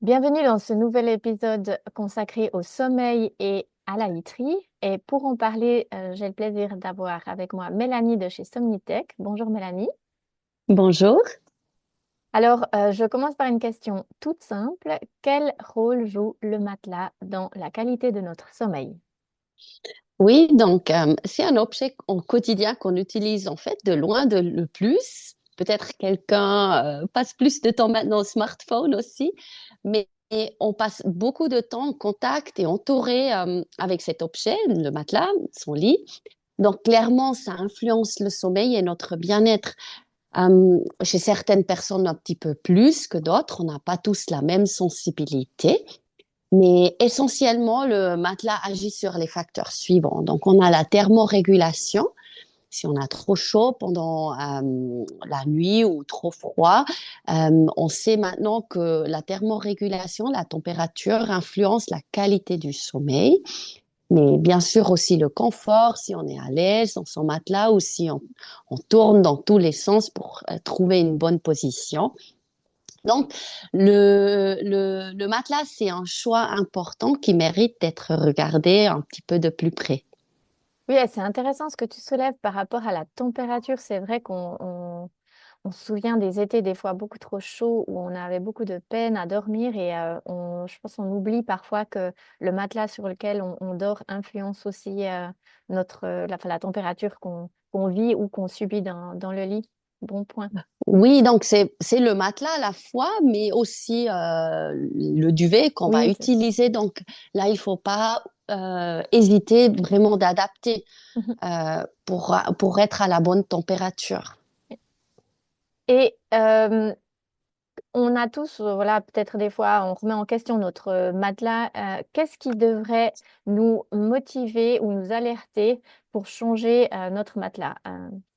Bienvenue dans ce nouvel épisode consacré au sommeil et à la literie. Et pour en parler, j'ai le plaisir d'avoir avec moi Mélanie de chez Somnitech. Bonjour Mélanie. Bonjour. Alors, je commence par une question toute simple. Quel rôle joue le matelas dans la qualité de notre sommeil? Oui, donc c'est un objet au quotidien qu'on utilise en fait de loin de le plus. Peut-être quelqu'un passe plus de temps maintenant au smartphone aussi, mais on passe beaucoup de temps en contact et entouré avec cet objet, le matelas, son lit. Donc clairement, ça influence le sommeil et notre bien-être. Chez certaines personnes, un petit peu plus que d'autres. On n'a pas tous la même sensibilité. Mais essentiellement, le matelas agit sur les facteurs suivants. Donc, on a la thermorégulation. Si on a trop chaud pendant la nuit ou trop froid, on sait maintenant que la thermorégulation, la température, influence la qualité du sommeil. Mais bien sûr aussi le confort, si on est à l'aise dans son matelas ou si on tourne dans tous les sens pour trouver une bonne position. Donc, le matelas, c'est un choix important qui mérite d'être regardé un petit peu de plus près. Oui, c'est intéressant ce que tu soulèves par rapport à la température. C'est vrai qu'on se souvient des étés des fois beaucoup trop chauds où on avait beaucoup de peine à dormir et je pense qu'on oublie parfois que le matelas sur lequel on dort influence aussi la température qu'on vit ou qu'on subit dans le lit. Bon point. Oui, donc c'est le matelas à la fois, mais aussi le duvet qu'on va Oui, c'est ça. utiliser. Donc là, il faut pas hésiter vraiment d'adapter pour être à la bonne température. Et on a tous, voilà, peut-être des fois, on remet en question notre matelas. Qu'est-ce qui devrait nous motiver ou nous alerter pour changer notre matelas?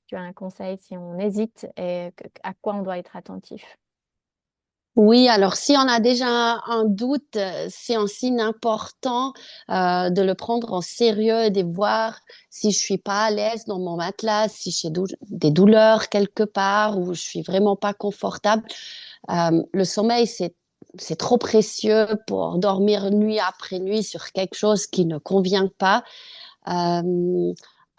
Tu as un conseil si on hésite et à quoi on doit être attentif? Oui, alors si on a déjà un doute, c'est un signe important de le prendre en sérieux et de voir si je suis pas à l'aise dans mon matelas, si j'ai des douleurs quelque part ou je suis vraiment pas confortable. Le sommeil, c'est trop précieux pour dormir nuit après nuit sur quelque chose qui ne convient pas. Euh,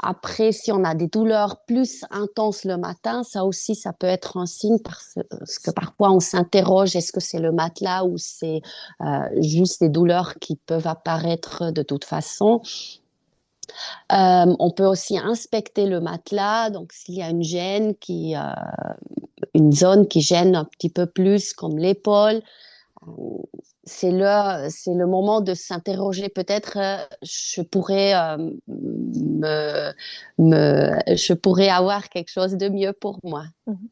Après, si on a des douleurs plus intenses le matin, ça aussi, ça peut être un signe parce que parfois on s'interroge, est-ce que c'est le matelas ou c'est juste des douleurs qui peuvent apparaître de toute façon. On peut aussi inspecter le matelas, donc s'il y a une zone qui gêne un petit peu plus, comme l'épaule, c'est le moment de s'interroger. Peut-être je pourrais je pourrais avoir quelque chose de mieux pour moi. Mhm.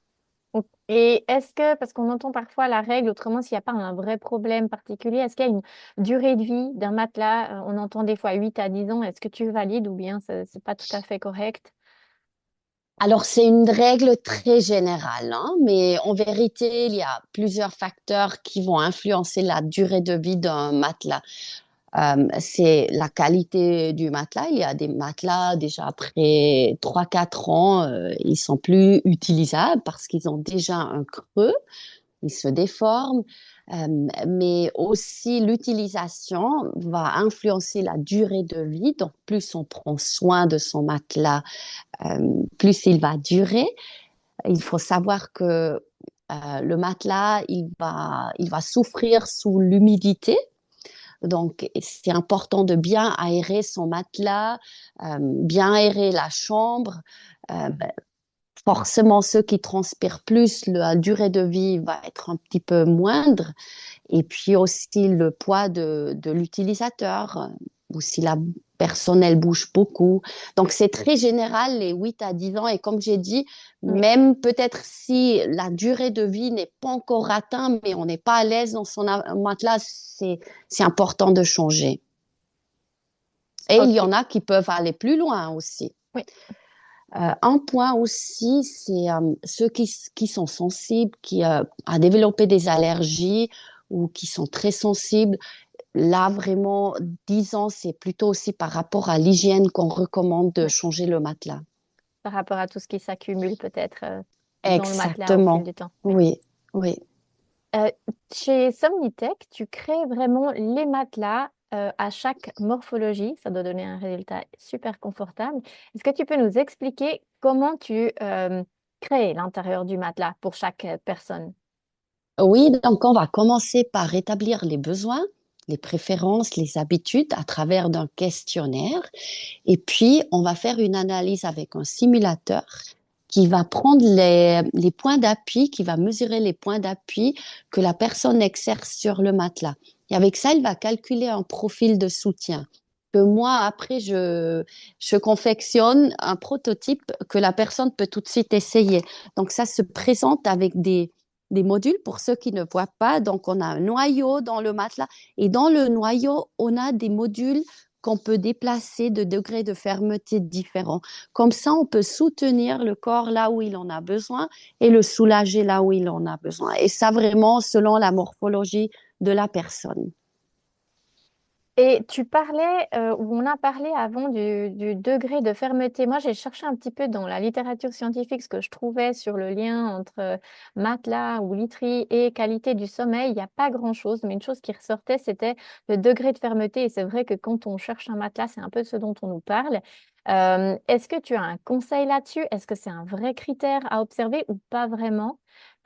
Et est-ce que, parce qu'on entend parfois la règle, autrement, s'il n'y a pas un vrai problème particulier, est-ce qu'il y a une durée de vie d'un matelas? On entend des fois 8 à 10 ans. Est-ce que tu valides ou bien c'est pas tout à fait correct? Alors, c'est une règle très générale, hein, mais en vérité, il y a plusieurs facteurs qui vont influencer la durée de vie d'un matelas. C'est la qualité du matelas. Il y a des matelas déjà après 3 4 ans, ils sont plus utilisables parce qu'ils ont déjà un creux, ils se déforment. Mais aussi l'utilisation va influencer la durée de vie. Donc plus on prend soin de son matelas, plus il va durer. Il faut savoir que le matelas, il va souffrir sous l'humidité. Donc, c'est important de bien aérer son matelas, bien aérer la chambre. Ben, forcément, ceux qui transpirent plus, la durée de vie va être un petit peu moindre. Et puis aussi le poids de l'utilisateur, ou si la personne, elle bouge beaucoup. Donc, c'est très général, les 8 à 10 ans. Et comme j'ai dit, Oui. même peut-être si la durée de vie n'est pas encore atteinte, mais on n'est pas à l'aise dans son matelas, c'est important de changer. Et il y Ok. en a qui peuvent aller plus loin aussi. Oui. Un point aussi, c'est ceux qui sont sensibles, qui ont développé des allergies ou qui sont très sensibles. Là, vraiment, 10 ans, c'est plutôt aussi par rapport à l'hygiène qu'on recommande de Oui. changer le matelas. Par rapport à tout ce qui s'accumule peut-être dans le matelas au fil Exactement. du temps. Oui. Oui, oui. Euh, Chez Somnitech, tu crées vraiment les matelas à chaque morphologie. Ça doit donner un résultat super confortable. Est-ce que tu peux nous expliquer comment tu crées l'intérieur du matelas pour chaque personne? Oui, donc on va commencer par établir les besoins, les préférences, les habitudes à travers d'un questionnaire. Et puis, on va faire une analyse avec un simulateur qui va prendre les points d'appui, qui va mesurer les points d'appui que la personne exerce sur le matelas. Et avec ça, il va calculer un profil de soutien. Que moi, après, je confectionne un prototype que la personne peut tout de suite essayer. Donc, ça se présente avec des modules pour ceux qui ne voient pas. Donc, on a un noyau dans le matelas et dans le noyau, on a des modules qu'on peut déplacer de degrés de fermeté différents. Comme ça, on peut soutenir le corps là où il en a besoin et le soulager là où il en a besoin. Et ça, vraiment, selon la morphologie de la personne. Et tu parlais, ou on a parlé avant du degré de fermeté. Moi, j'ai cherché un petit peu dans la littérature scientifique ce que je trouvais sur le lien entre matelas ou literie et qualité du sommeil. Il n'y a pas grand-chose, mais une chose qui ressortait, c'était le degré de fermeté. Et c'est vrai que quand on cherche un matelas, c'est un peu ce dont on nous parle. Est-ce que tu as un conseil là-dessus? Est-ce que c'est un vrai critère à observer ou pas vraiment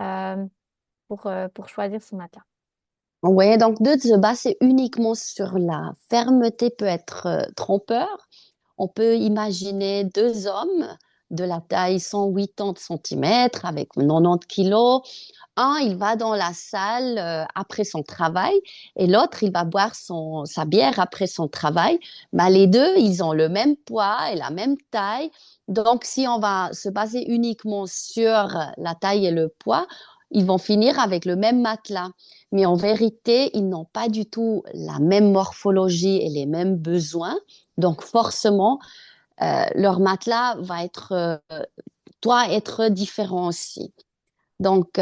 euh, pour choisir son matelas? Oui, donc de se baser uniquement sur la fermeté peut être trompeur. On peut imaginer deux hommes de la taille 180 cm avec 90 kilos. Un, il va dans la salle après son travail et l'autre, il va boire sa bière après son travail. Mais les deux, ils ont le même poids et la même taille. Donc, si on va se baser uniquement sur la taille et le poids, ils vont finir avec le même matelas. Mais en vérité, ils n'ont pas du tout la même morphologie et les mêmes besoins. Donc, forcément, leur matelas doit être différent aussi. Donc,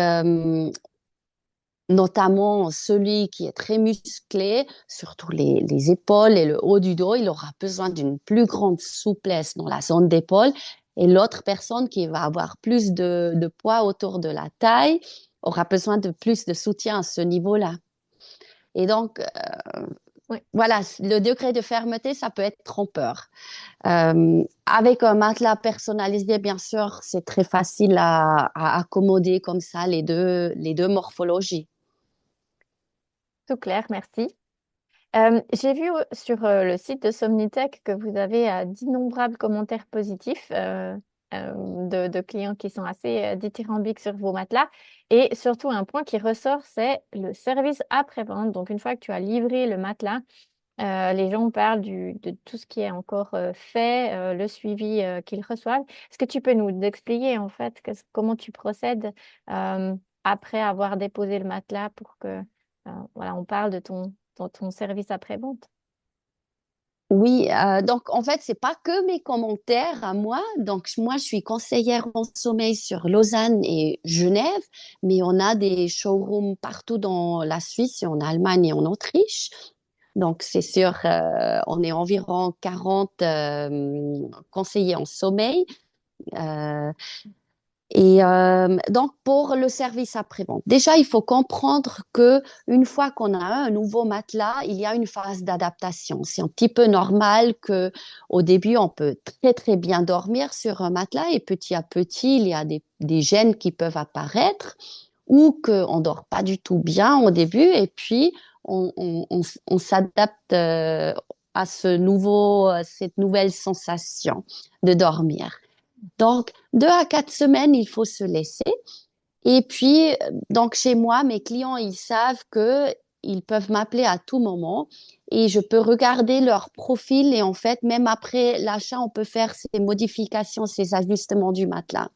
notamment celui qui est très musclé, surtout les épaules et le haut du dos, il aura besoin d'une plus grande souplesse dans la zone d'épaule. Et l'autre personne qui va avoir plus de poids autour de la taille aura besoin de plus de soutien à ce niveau-là. Et donc, Oui. voilà, le degré de fermeté, ça peut être trompeur. Avec un matelas personnalisé, bien sûr, c'est très facile à accommoder comme ça les deux morphologies. Tout clair, merci. J'ai vu sur le site de Somnitech que vous avez d'innombrables commentaires positifs de clients qui sont assez dithyrambiques sur vos matelas. Et surtout, un point qui ressort, c'est le service après-vente. Donc, une fois que tu as livré le matelas, les gens parlent de tout ce qui est encore fait, le suivi qu'ils reçoivent. Est-ce que tu peux nous expliquer en fait comment tu procèdes euh, après avoir déposé le matelas pour que voilà, on parle de ton service après-vente? Oui, donc en fait, c'est pas que mes commentaires à moi. Donc moi, je suis conseillère en sommeil sur Lausanne et Genève, mais on a des showrooms partout dans la Suisse et en Allemagne et en Autriche. Donc c'est sûr, on est environ 40 conseillers en sommeil. Euh, donc, pour le service après-vente, déjà, il faut comprendre que une fois qu'on a un nouveau matelas, il y a une phase d'adaptation. C'est un petit peu normal que au début, on peut très, très bien dormir sur un matelas et petit à petit, il y a des gènes qui peuvent apparaître ou qu'on dort pas du tout bien au début et puis on s'adapte à cette nouvelle sensation de dormir. Donc, 2 à 4 semaines, il faut se laisser. Et puis, donc chez moi, mes clients, ils savent que ils peuvent m'appeler à tout moment et je peux regarder leur profil et en fait, même après l'achat, on peut faire ces modifications, ces ajustements du matelas.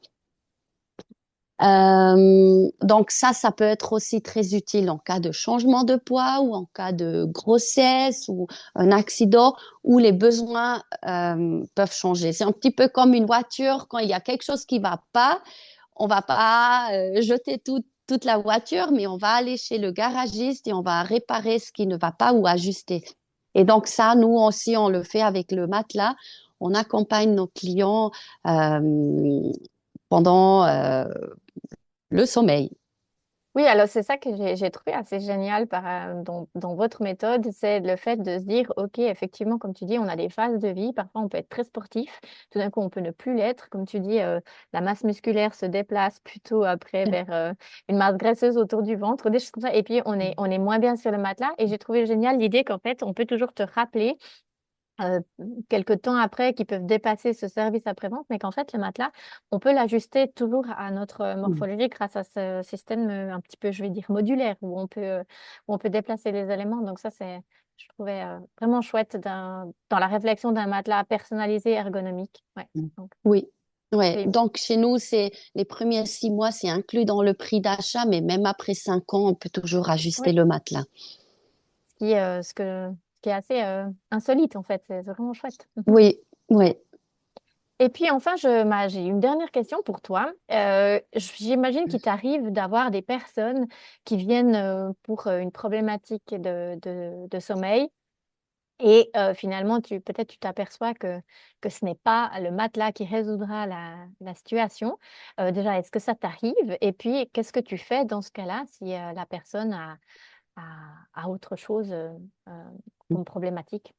Donc ça peut être aussi très utile en cas de changement de poids ou en cas de grossesse ou un accident où les besoins peuvent changer. C'est un petit peu comme une voiture, quand il y a quelque chose qui va pas, on va pas jeter toute la voiture, mais on va aller chez le garagiste et on va réparer ce qui ne va pas ou ajuster. Et donc ça, nous aussi, on le fait avec le matelas. On accompagne nos clients pendant le sommeil. Oui, alors c'est ça que j'ai trouvé assez génial dans votre méthode, c'est le fait de se dire, OK, effectivement, comme tu dis, on a des phases de vie, parfois on peut être très sportif, tout d'un coup on peut ne plus l'être, comme tu dis, la masse musculaire se déplace plutôt après vers une masse graisseuse autour du ventre, des choses comme ça, et puis on est moins bien sur le matelas, et j'ai trouvé génial l'idée qu'en fait on peut toujours te rappeler euh, quelques temps après qui peuvent dépasser ce service après-vente, mais qu'en fait, le matelas, on peut l'ajuster toujours à notre Mm. morphologie grâce à ce système un petit peu, je vais dire, modulaire, où on peut déplacer les éléments. Donc ça, je trouvais vraiment chouette dans la réflexion d'un matelas personnalisé ergonomique. Ouais. Mm. Donc, Oui. Ouais. oui. Donc, chez nous, c'est les premiers 6 mois, c'est inclus dans le prix d'achat, mais même après 5 ans, on peut toujours ajuster Ouais. le matelas. Ce qui est assez insolite, en fait. C'est vraiment chouette. Oui, oui. Et puis enfin, j'ai une dernière question pour toi. J'imagine qu'il t'arrive d'avoir des personnes qui viennent pour une problématique de sommeil et finalement, peut-être tu t'aperçois que ce n'est pas le matelas qui résoudra la situation. Déjà, est-ce que ça t'arrive? Et puis, qu'est-ce que tu fais dans ce cas-là si la personne a, a autre chose comme problématique?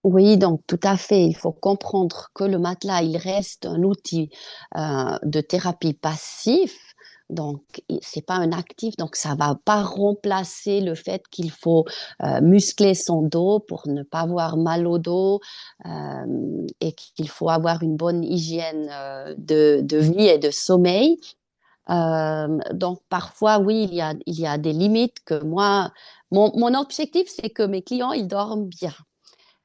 Oui, donc tout à fait. Il faut comprendre que le matelas, il reste un outil de thérapie passif. Donc, c'est pas un actif. Donc, ça va pas remplacer le fait qu'il faut muscler son dos pour ne pas avoir mal au dos et qu'il faut avoir une bonne hygiène de vie et de sommeil. Donc, parfois, oui, il y a des limites que moi, mon objectif, c'est que mes clients, ils dorment bien.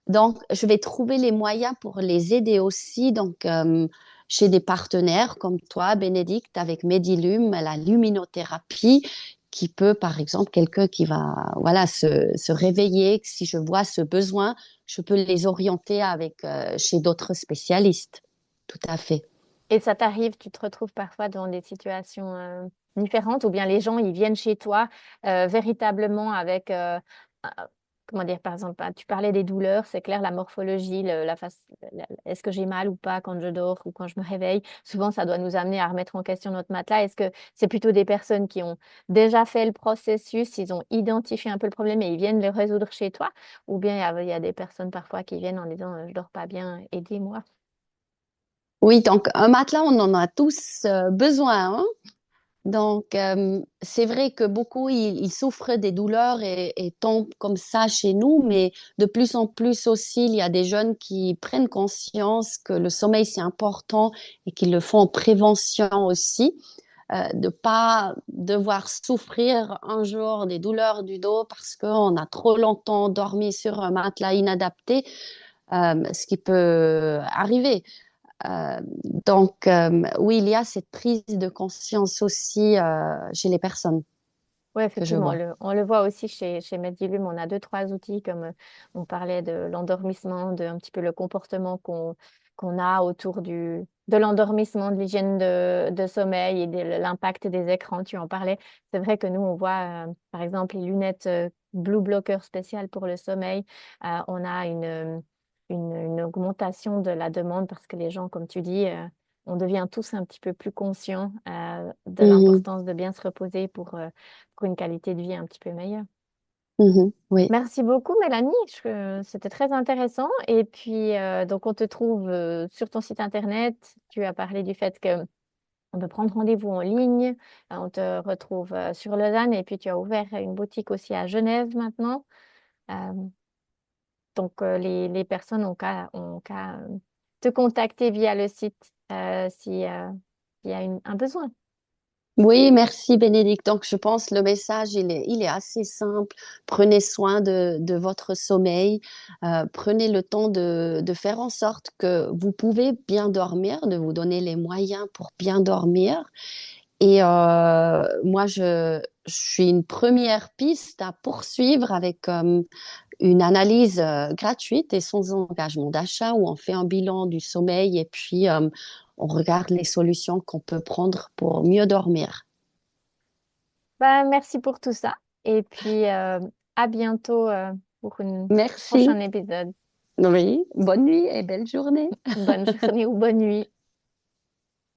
Donc, je vais trouver les moyens pour les aider aussi. Donc, chez des partenaires comme toi, Bénédicte, avec Medilum, la luminothérapie, qui peut, par exemple, quelqu'un qui va, voilà, se réveiller, si je vois ce besoin, je peux les orienter chez d'autres spécialistes. Tout à fait. Et ça t'arrive, tu te retrouves parfois dans des situations différentes, ou bien les gens, ils viennent chez toi véritablement avec, euh, comment dire, par exemple, tu parlais des douleurs, c'est clair, la morphologie, est-ce que j'ai mal ou pas quand je dors ou quand je me réveille? Souvent, ça doit nous amener à remettre en question notre matelas. Est-ce que c'est plutôt des personnes qui ont déjà fait le processus, ils ont identifié un peu le problème et ils viennent le résoudre chez toi? Ou bien il y a des personnes parfois qui viennent en disant, je dors pas bien, aidez-moi. Oui, donc un matelas, on en a tous besoin, hein. Donc, c'est vrai que beaucoup, ils souffrent des douleurs et tombent comme ça chez nous, mais de plus en plus aussi, il y a des jeunes qui prennent conscience que le sommeil, c'est important et qu'ils le font en prévention aussi, de pas devoir souffrir un jour des douleurs du dos parce qu'on a trop longtemps dormi sur un matelas inadapté, ce qui peut arriver. Euh, donc, oui, il y a cette prise de conscience aussi chez les personnes Oui, que je effectivement, vois. on le voit aussi chez Medilum. On a deux, trois outils, comme on parlait de l'endormissement, de un petit peu le comportement qu'on a autour de l'endormissement, de l'hygiène de sommeil et de l'impact des écrans. Tu en parlais. C'est vrai que nous, on voit, par exemple, les lunettes Blue Blocker spéciales pour le sommeil. On a une augmentation de la demande parce que les gens, comme tu dis, on devient tous un petit peu plus conscients de Mhm, l'importance de bien se reposer pour une qualité de vie un petit peu meilleure. mhm, oui, Merci beaucoup, Mélanie. C'était très intéressant. Et puis, donc, on te trouve sur ton site internet. Tu as parlé du fait que on peut prendre rendez-vous en ligne. On te retrouve sur Lausanne. Et puis, tu as ouvert une boutique aussi à Genève maintenant. Euh, donc, les personnes ont qu'à te contacter via le site si, il y a un besoin. oui, merci Bénédicte. Donc, je pense le message, il est assez simple. Prenez soin de votre sommeil. Prenez le temps de faire en sorte que vous pouvez bien dormir, de vous donner les moyens pour bien dormir. Et moi, je suis une première piste à poursuivre avec une analyse gratuite et sans engagement d'achat où on fait un bilan du sommeil et puis on regarde les solutions qu'on peut prendre pour mieux dormir. Ben, merci pour tout ça. Et puis, à bientôt pour un Merci. prochain épisode. Oui, bonne nuit et belle journée. Bonne journée ou bonne nuit.